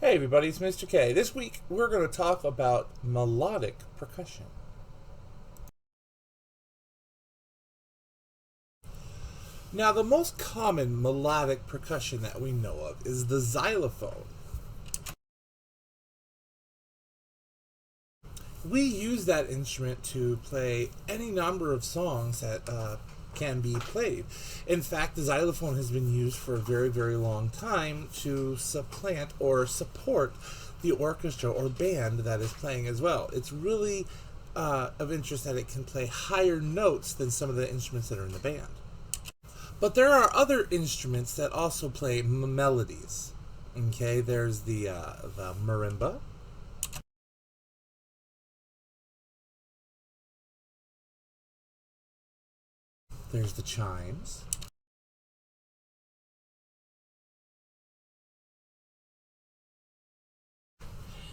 Hey everybody, it's Mr. K. This week we're going to talk about melodic percussion. Now, the most common melodic percussion that we know of is the xylophone. We use that instrument to play any number of songs that can be played. In fact, the xylophone has been used for a very, very long time to supplant or support the orchestra or band that is playing as well. It's really of interest that it can play higher notes than some of the instruments that are in the band. But there are other instruments that also play melodies. Okay, there's the marimba. There's the chimes.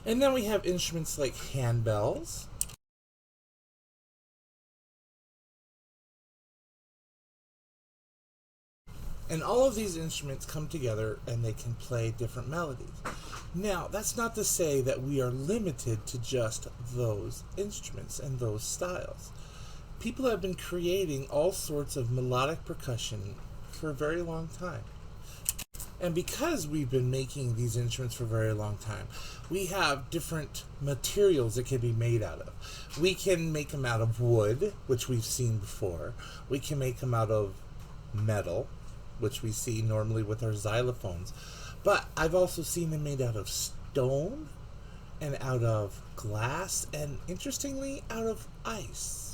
And then we have instruments like handbells. And all of these instruments come together and they can play different melodies. Now, that's not to say that we are limited to just those instruments and those styles. People have been creating all sorts of melodic percussion for a very long time. And because we've been making these instruments for a very long time, we have different materials that can be made out of. We can make them out of wood, which we've seen before. We can make them out of metal, which we see normally with our xylophones. But I've also seen them made out of stone and out of glass and, interestingly, out of ice.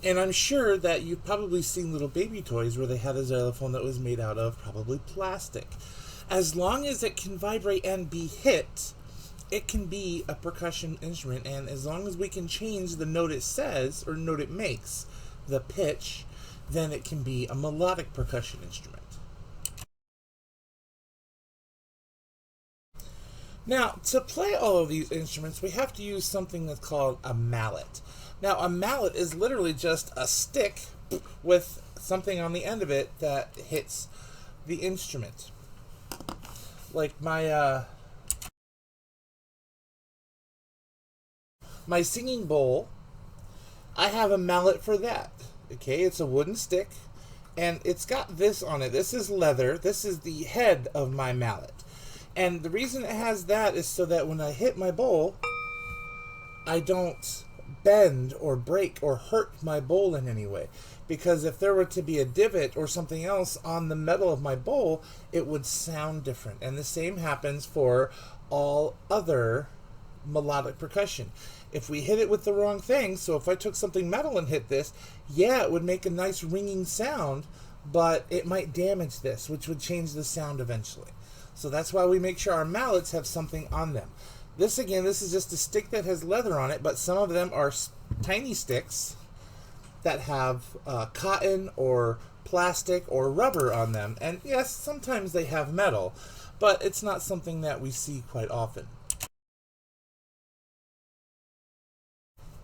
And I'm sure that you've probably seen little baby toys where they had a xylophone that was made out of probably plastic. As long as it can vibrate and be hit, it can be a percussion instrument. And as long as we can change the note it says or note it makes, the pitch, then it can be a melodic percussion instrument. Now, to play all of these instruments, we have to use something that's called a mallet. Now, a mallet is literally just a stick with something on the end of it that hits the instrument. Like my singing bowl, I have a mallet for that. Okay, it's a wooden stick, and it's got this on it. This is leather. This is the head of my mallet. And the reason it has that is so that when I hit my bowl, I don't bend or break or hurt my bowl in any way. Because if there were to be a divot or something else on the metal of my bowl, it would sound different. And the same happens for all other melodic percussion. If we hit it with the wrong thing, so if I took something metal and hit this, yeah, it would make a nice ringing sound, but it might damage this, which would change the sound eventually. So that's why we make sure our mallets have something on them. This is just a stick that has leather on it, but some of them are tiny sticks that have cotton or plastic or rubber on them. And yes, sometimes they have metal, but it's not something that we see quite often.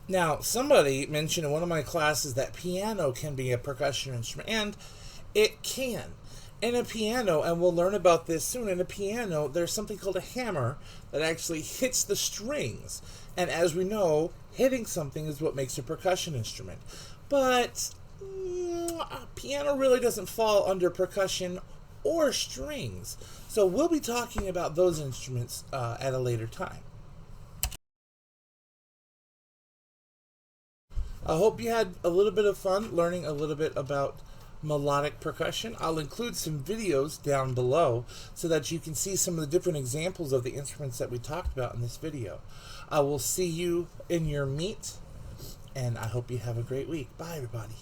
Now, somebody mentioned in one of my classes that piano can be a percussion instrument, and it can. In a piano, and we'll learn about this soon, in a piano, there's something called a hammer that actually hits the strings. And as we know, hitting something is what makes a percussion instrument. But a piano really doesn't fall under percussion or strings. So we'll be talking about those instruments at a later time. I hope you had a little bit of fun learning a little bit about melodic percussion. I'll include some videos down below so that you can see some of the different examples of the instruments that we talked about in this video. I will see you in your meet, and I hope you have a great week. Bye, everybody.